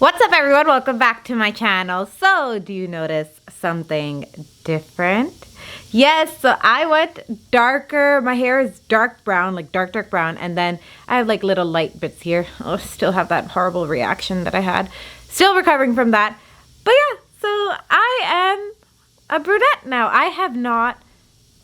What's up everyone? Welcome back to my channel. So do you notice something different? Yes, so I went darker. My hair is dark brown, like dark brown, and then I have like little light bits here. I still have that horrible reaction that I had. Still recovering from that. But yeah, so I am a brunette now. I have not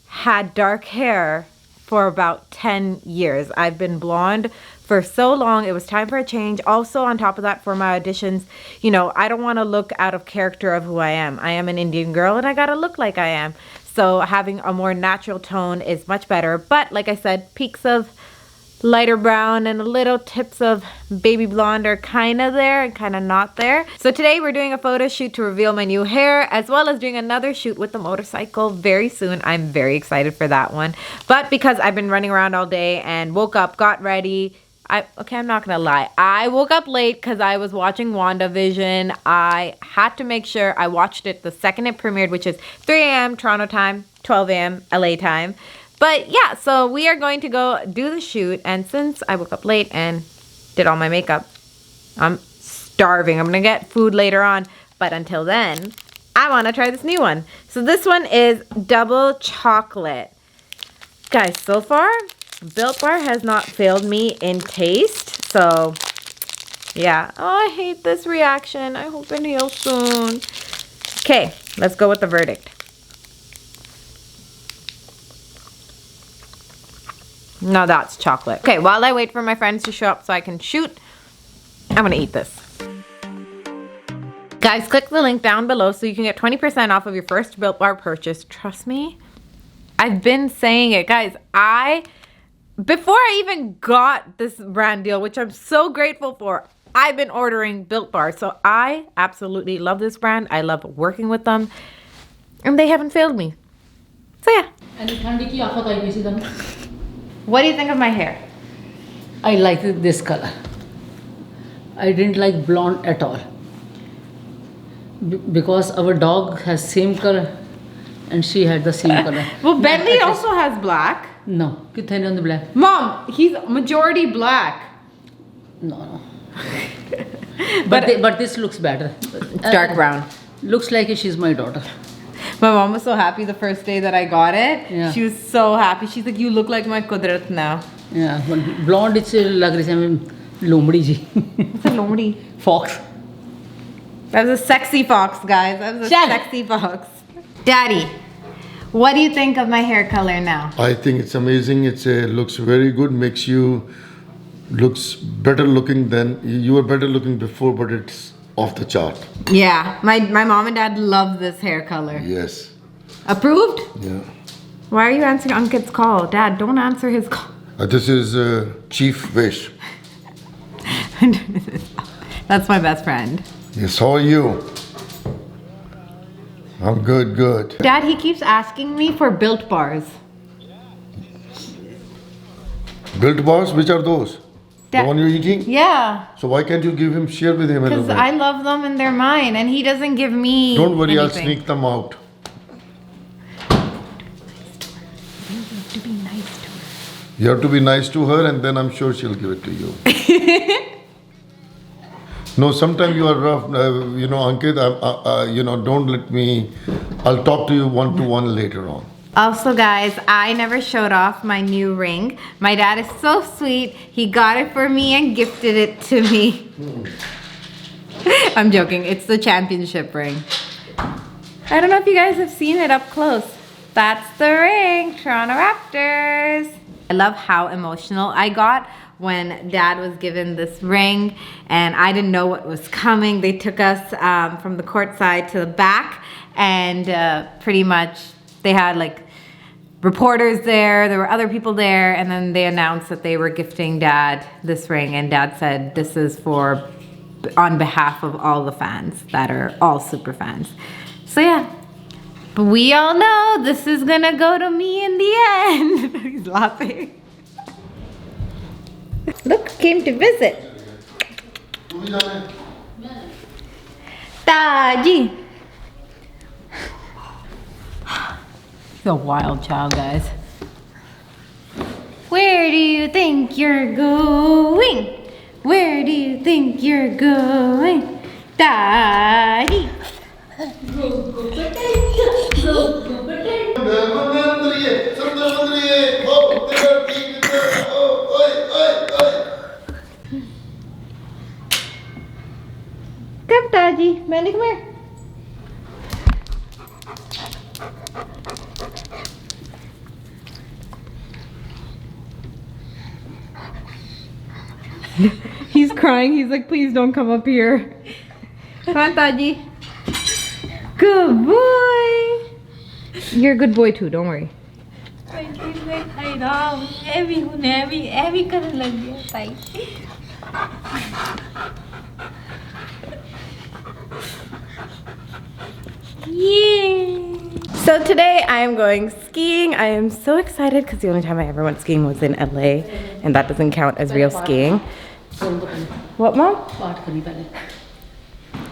had dark hair for about 10 years. I've been blonde for so long. It was time for a change. Also, on top of that, for my auditions, you know, I don't want to look out of character of who I am. I am an Indian girl and I gotta look like I am. So having a more natural tone is much better. But like I said, peaks of lighter brown and little tips of baby blonde are kind of there and kind of not there. So today we're doing a photo shoot to reveal my new hair, as well as doing another shoot with the motorcycle very soon. I'm very excited for that one. But because I've been running around all day and woke up, got ready, I'm not gonna lie, I woke up late because I was watching WandaVision. I had to make sure I watched it the second it premiered, which is 3 a.m. Toronto time, 12 a.m. LA time. But yeah, so we are going to go do the shoot, and since I woke up late and did all my makeup, I'm starving. I'm gonna get food later on, but until then, I wanna try this new one. So this one is double chocolate. Guys, so far, Built Bar has not failed me in taste, so yeah. Oh, I hate this reaction. I hope it heals soon. Okay, let's go with the verdict. No, that's chocolate. Okay, while I wait for my friends to show up so I can shoot, I'm gonna eat this. Guys, click the link down below so you can get 20% off of your first Built Bar purchase. Trust me, I've been saying it. Guys, before I even got this brand deal, which I'm so grateful for, I've been ordering Built Bar. So I absolutely love this brand. I love working with them, and they haven't failed me. So yeah. What do you think of my hair? I like this color. I didn't like blonde at all. Because our dog has same color and she had the same color. Well, Bentley also has black. No, kithe on the black. Mom, he's majority black. No. but this looks better. Dark brown. Looks like she's my daughter. My mom was so happy the first day that I got it. Yeah. She was so happy. She's like, you look like my Kudrat now. Yeah, but blonde it's lag rahi hai lomdi ji. What's a lomdi? Fox. That was a sexy fox, guys. That was a sexy fox. Daddy, what do you think of my hair color now? I think it's amazing. Looks very good. Looks better looking than you were better looking before, but it's off the chart. Yeah, my mom and dad love this hair color. Yes. Approved? Yeah. Why are you answering Ankit's call? Dad, don't answer his call. This is Chief Wish. That's my best friend. Yes, how are you? I'm good. Dad, he keeps asking me for Built Bars. Built Bars? Which are those? The one you're eating? Yeah. So why can't you share with him a little Because bit? I love them and they're mine, and he doesn't give me Don't worry, anything. I'll sneak them out. You have to be nice to her, and then I'm sure she'll give it to you. No, sometimes you are rough. Ankit, don't let me. I'll talk to you one-to-one later on. Also, guys, I never showed off my new ring. My dad is so sweet. He got it for me and gifted it to me. I'm joking. It's the championship ring. I don't know if you guys have seen it up close. That's the ring, Toronto Raptors. I love how emotional I got when Dad was given this ring, and I didn't know what was coming. They took us from the court side to the back, and pretty much they had like reporters there were other people there, and then they announced that they were gifting Dad this ring, and Dad said this is on behalf of all the fans that are all super fans. So yeah, but we all know this is gonna go to me in the end. He's laughing. Look, came to visit. Taji. He's a wild child, guys. Where do you think you're going? Where do you think you're going? Daddy. Come, Daddy. Manny, come here. He's crying. He's like, please don't come up here. Come on, Taji. Good boy. You're a good boy too. Don't worry. So today I am going skiing. I am so excited because the only time I ever went skiing was in LA, and that doesn't count as real skiing. What, Mom?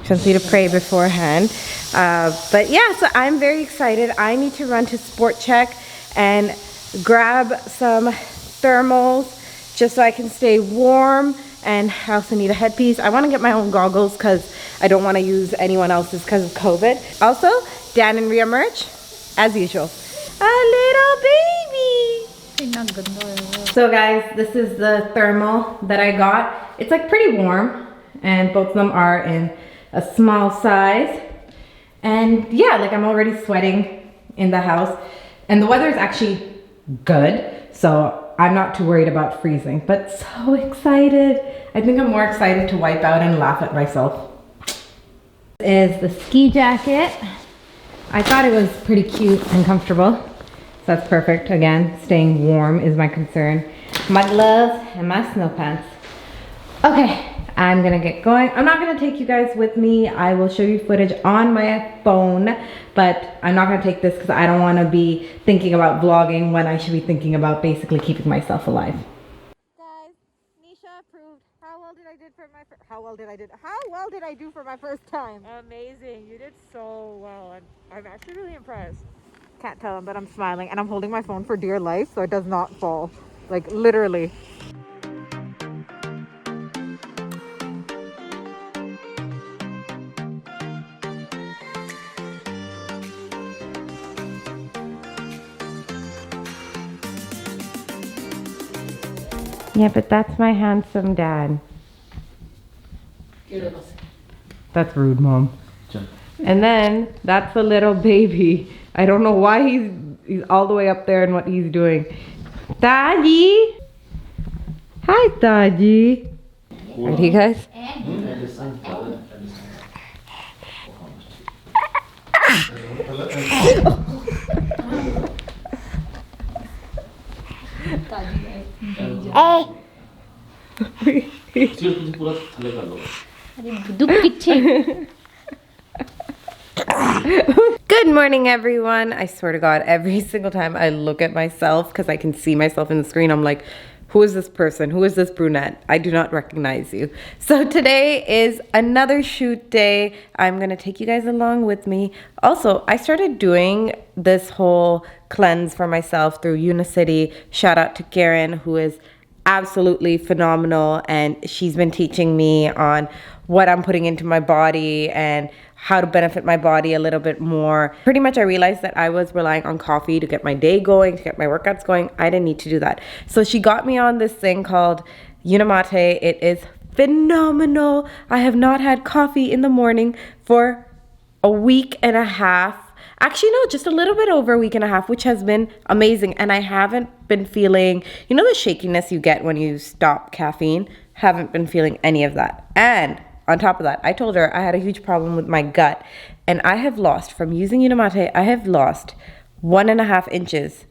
She wants me to pray beforehand. But yeah, so I'm very excited. I need to run to Sport Check and grab some thermals just so I can stay warm. And I also need a headpiece. I want to get my own goggles because I don't want to use anyone else's because of COVID. Also, Dan and Rhea merch, as usual. A little baby. So guys, this is the thermal that I got. It's like pretty warm, and both of them are in a small size. And yeah, like I'm already sweating in the house, and the weather is actually good, so I'm not too worried about freezing, but so excited. I think I'm more excited to wipe out and laugh at myself. This is the ski jacket. I thought it was pretty cute and comfortable. So that's perfect. Again, staying warm is my concern. My gloves and my snow pants. Okay, I'm gonna get going. I'm not gonna take you guys with me. I will show you footage on my phone, but I'm not gonna take this because I don't wanna be thinking about vlogging when I should be thinking about basically keeping myself alive. Guys, Nisha approved. How well did I do for my How well did I do for my first time? Amazing. You did so well. I'm actually really impressed. Can't tell them, but I'm smiling and I'm holding my phone for dear life so it does not fall. Like literally. Yeah, but that's my handsome dad. That's rude, Mom. And then that's the little baby. I don't know why he's all the way up there and what he's doing. Daddy! Hi, Daddy. Ready, guys? Good morning, everyone. I swear to God, every single time I look at myself, because I can see myself in the screen, I'm like, who is this person? Who is this brunette? I do not recognize you. So today is another shoot day. I'm gonna take you guys along with me. Also, I started doing this whole cleanse for myself through Unicity. Shout out to Karen, who is absolutely phenomenal, and she's been teaching me on what I'm putting into my body and how to benefit my body a little bit more. Pretty much I realized that I was relying on coffee to get my day going, to get my workouts going. I didn't need to do that. So she got me on this thing called TiaKBhatia. It is phenomenal. I have not had coffee in the morning for a week and a half. Actually, no, just a little bit over a week and a half, which has been amazing. And I haven't been feeling, you know, the shakiness you get when you stop caffeine? Haven't been feeling any of that. And on top of that, I told her I had a huge problem with my gut, and I have lost, from using TiaKBhatia, I have lost 1.5 inches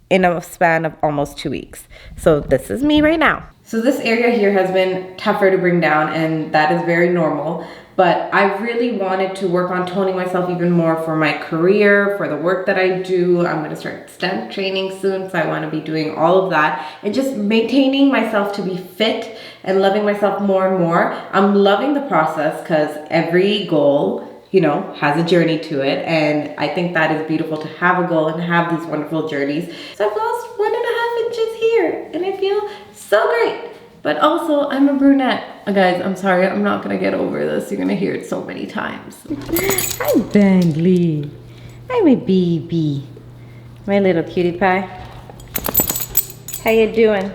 in a span of almost 2 weeks. So this is me right now. So this area here has been tougher to bring down, and that is very normal. But I really wanted to work on toning myself even more for my career, for the work that I do. I'm gonna start stunt training soon, so I wanna be doing all of that and just maintaining myself to be fit and loving myself more and more. I'm loving the process because every goal, you know, has a journey to it. And I think that is beautiful to have a goal and have these wonderful journeys. So I've lost 1.5 inches here and I feel so great. But also I'm a brunette. Guys, I'm sorry, I'm not gonna get over this. You're gonna hear it so many times. Hi, Bentley. Hi, my baby. My little cutie pie. How you doing?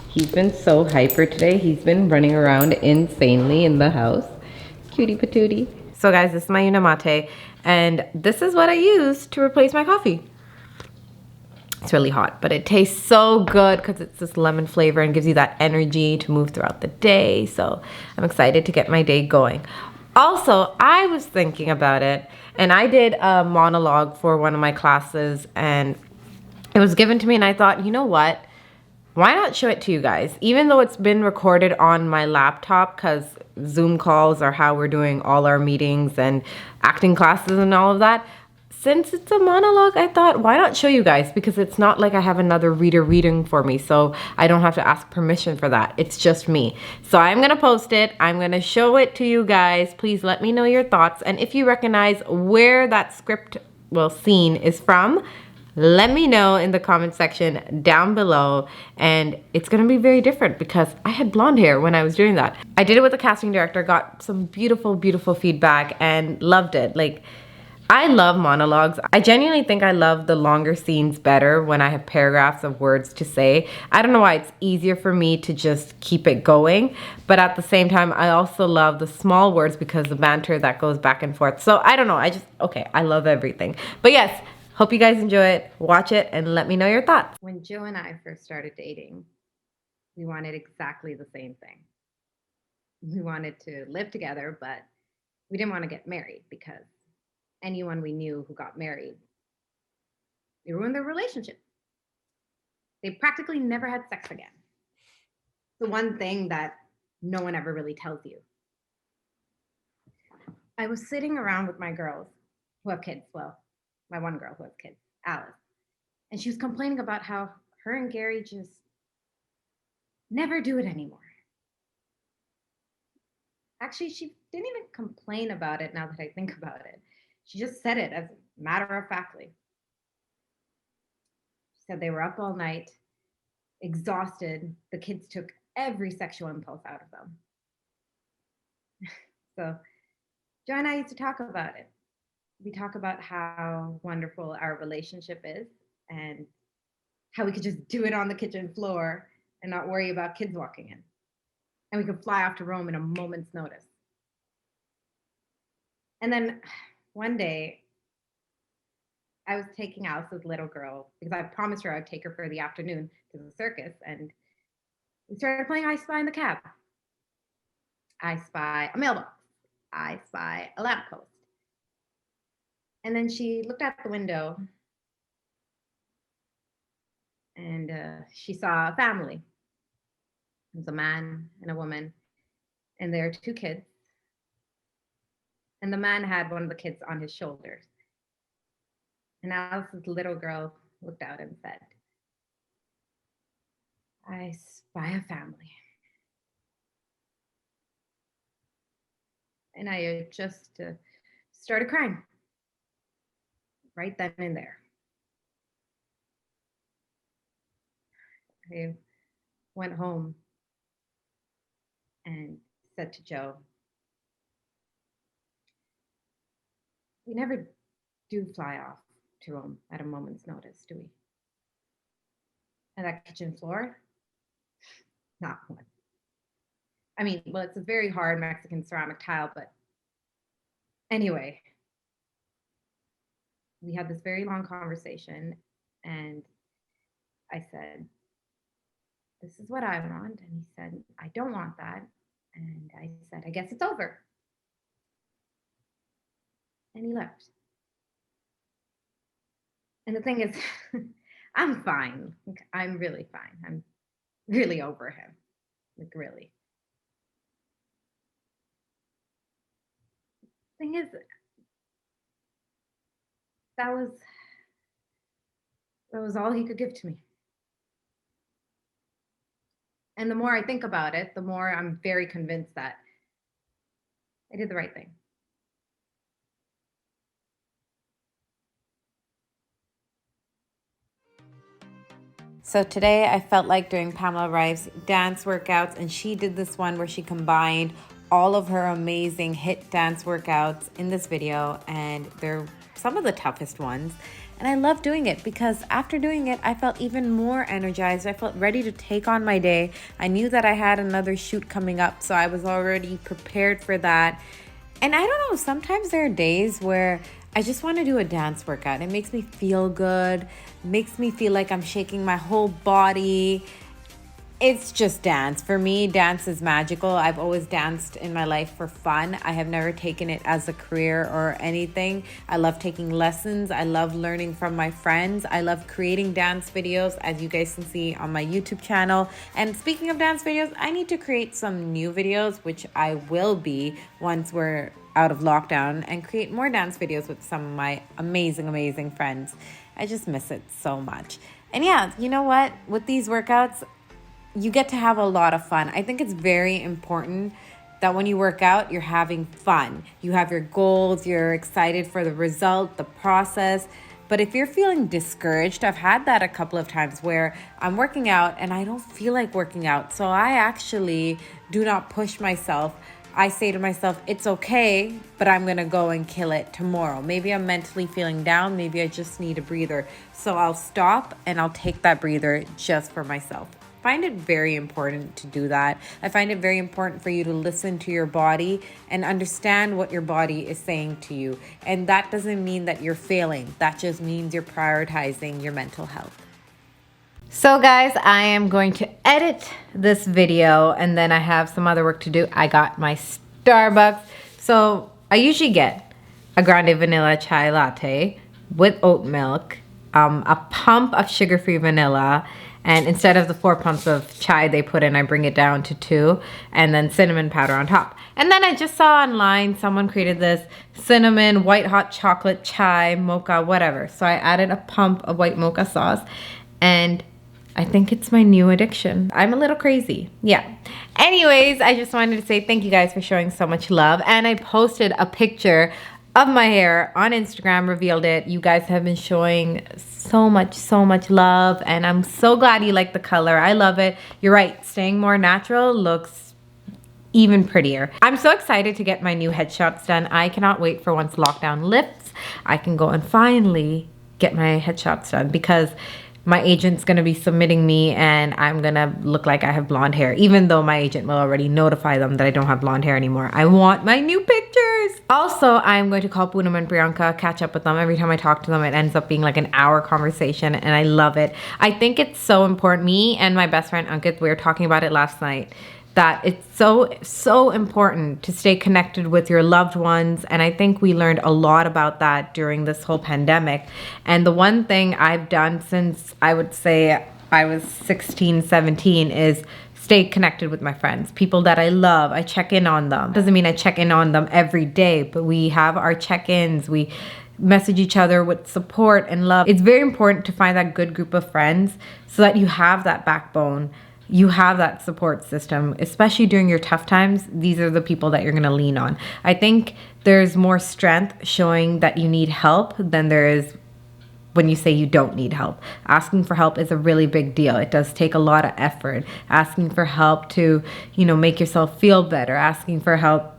He's been so hyper today. He's been running around insanely in the house. Cutie patootie. So guys, this is my unamate, and this is what I use to replace my coffee. It's really hot, but it tastes so good because it's this lemon flavor and gives you that energy to move throughout the day. So I'm excited to get my day going. Also, I was thinking about it, and I did a monologue for one of my classes, and it was given to me, and I thought, you know what? Why not show it to you guys? Even though it's been recorded on my laptop, because Zoom calls are how we're doing all our meetings and acting classes and all of that. Since it's a monologue, I thought, why not show you guys? Because it's not like I have another reader reading for me, so I don't have to ask permission for that. It's just me. So I'm gonna post it. I'm gonna show it to you guys. Please let me know your thoughts. And if you recognize where that script, well, scene is from, let me know in the comment section down below. And it's gonna be very different because I had blonde hair when I was doing that. I did it with the casting director, got some beautiful, beautiful feedback and loved it. Like, I love monologues. I genuinely think I love the longer scenes better when I have paragraphs of words to say. I don't know why, it's easier for me to just keep it going. But at the same time, I also love the small words because the banter that goes back and forth. So I don't know, I love everything. But yes, hope you guys enjoy it. Watch it and let me know your thoughts. When Joe and I first started dating, we wanted exactly the same thing. We wanted to live together, but we didn't want to get married because anyone we knew who got married, they ruined their relationship. They practically never had sex again. The one thing that no one ever really tells you. I was sitting around with my girls who have kids. Well, my one girl who has kids, Alice. And she was complaining about how her and Gary just never do it anymore. Actually, she didn't even complain about it now that I think about it. She just said it as matter-of-factly. She said they were up all night, exhausted. The kids took every sexual impulse out of them. So Joe and I used to talk about it. We talk about how wonderful our relationship is and how we could just do it on the kitchen floor and not worry about kids walking in. And we could fly off to Rome in a moment's notice. And then one day, I was taking Alice's little girl because I promised her I'd take her for the afternoon to the circus, and we started playing I Spy in the cab. I spy a mailbox. I spy a lamppost. And then she looked out the window and she saw a family. It was a man and a woman, and there are two kids. And the man had one of the kids on his shoulders. And Alice's little girl looked out and said, I spy a family. And I just started crying right then and there. I went home and said to Joe, we never do fly off to Rome at a moment's notice, do we? And that kitchen floor, not one. I mean, well, it's a very hard Mexican ceramic tile, but anyway, we had this very long conversation, and I said, this is what I want. And he said, I don't want that. And I said, I guess it's over. And he left. And the thing is, I'm fine. I'm really fine. I'm really over him. Like, really. Thing is, that was all he could give to me. And the more I think about it, the more I'm very convinced that I did the right thing. So today I felt like doing Pamela Rice's dance workouts, and she did this one where she combined all of her amazing hit dance workouts in this video, and they're some of the toughest ones. And I love doing it because after doing it, I felt even more energized. I felt ready to take on my day. I knew that I had another shoot coming up, so I was already prepared for that. And I don't know, sometimes there are days where I just want to do a dance workout. It makes me feel good, makes me feel like I'm shaking my whole body. It's just dance. For me, dance is magical. I've always danced in my life for fun. I have never taken it as a career or anything. I love taking lessons. I love learning from my friends. I love creating dance videos, as you guys can see on my YouTube channel. And speaking of dance videos, I need to create some new videos, which I will be once we're out of lockdown, and create more dance videos with some of my amazing friends. I just miss it so much. And yeah, you know what? With these workouts, you get to have a lot of fun. I think it's very important that when you work out, you're having fun. You have your goals, you're excited for the result, the process. But if you're feeling discouraged, I've had that a couple of times where I'm working out and I don't feel like working out. So I actually do not push myself. I say to myself, it's okay, but I'm gonna go and kill it tomorrow. Maybe I'm mentally feeling down. Maybe I just need a breather. So I'll stop and I'll take that breather just for myself. I find it very important to do that. I find it very important for you to listen to your body and understand what your body is saying to you. And that doesn't mean that you're failing. That just means you're prioritizing your mental health. So guys, I am going to edit this video and then I have some other work to do. I got my Starbucks. So I usually get a grande vanilla chai latte with oat milk, a pump of sugar-free vanilla, and instead of the 4 pumps of chai they put in, I bring it down to 2, and then cinnamon powder on top. And then I just saw online someone created this cinnamon white hot chocolate chai mocha whatever. So I added a pump of white mocha sauce, and I think it's my new addiction. I'm a little crazy. Yeah. Anyways, I just wanted to say thank you guys for showing so much love. And I posted a picture of my hair on Instagram, revealed it. You guys have been showing so much love, and I'm so glad you like the color. I love it. You're right, staying more natural looks even prettier. I'm so excited to get my new headshots done. I cannot wait for once lockdown lifts, I can go and finally get my headshots done, because my agent's gonna be submitting me and I'm gonna look like I have blonde hair, even though my agent will already notify them that I don't have blonde hair anymore. I want my new pictures. Also, I'm going to call Poonam and Priyanka, catch up with them. Every time I talk to them, it ends up being like an hour conversation, and I love it. I think it's so important. Me and my best friend Ankit, we were talking about it last night, that it's so important to stay connected with your loved ones. And I think we learned a lot about that during this whole pandemic. And the one thing I've done since I would say I was 16, 17 is stay connected with my friends, people that I love. I check in on them. Doesn't mean I check in on them every day, but we have our check-ins. We message each other with support and love. It's very important to find that good group of friends so that you have that backbone. You have that support system, especially during your tough times. These are the people that you're gonna lean on. I think there's more strength showing that you need help than there is when you say you don't need help. Asking for help is a really big deal. It does take a lot of effort. Asking for help to, make yourself feel better. Asking for help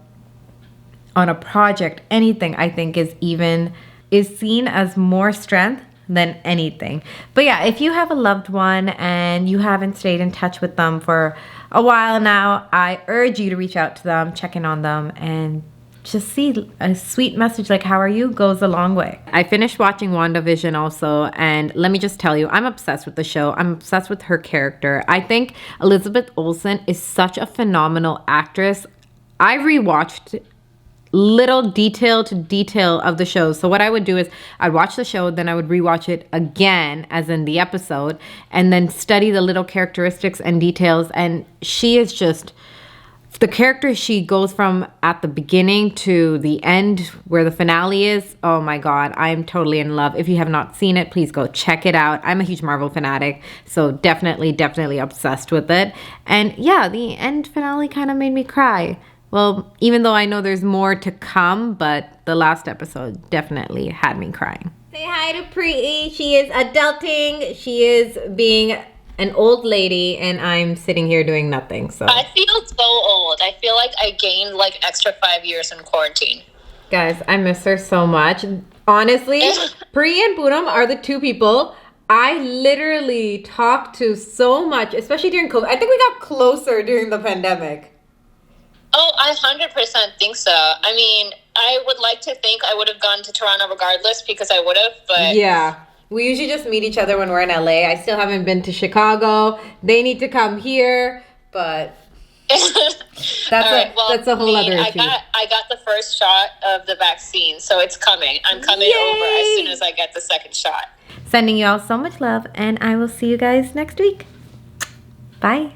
on a project, anything, I think is seen as more strength than anything. But yeah, if you have a loved one and you haven't stayed in touch with them for a while now, I urge you to reach out to them, check in on them, and just see a sweet message like how are you goes a long way. I finished watching WandaVision also, and let me just tell you, I'm obsessed with the show. I'm obsessed with her character. I think Elizabeth Olsen is such a phenomenal actress. I rewatched little detail to detail of the show. So what I would do is I'd watch the show, then I would rewatch it again, as in the episode, and then study the little characteristics and details. And she is just the character she goes from at the beginning to the end where the finale is. Oh my God, I'm totally in love. If you have not seen it, please go check it out. I'm a huge Marvel fanatic, so definitely obsessed with it. And yeah, the end finale kind of made me cry. Well, even though I know there's more to come, but the last episode definitely had me crying. Say hi to Preeti. She is adulting. She is being an old lady, and I'm sitting here doing nothing. So I feel so old. I feel like I gained like extra 5 years in quarantine. guys, I miss her so much. Honestly, Pri and Poonam are the two people I literally talked to so much, especially during COVID. I think we got closer during the pandemic. Oh, I 100% think so. I mean, I would like to think I would have gone to Toronto regardless because I would have, but... Yeah. We usually just meet each other when we're in LA. I still haven't been to Chicago. They need to come here, but that's a whole other issue. I got the first shot of the vaccine, so it's coming. I'm coming over as soon as I get the second shot. Sending you all so much love, and I will see you guys next week. Bye.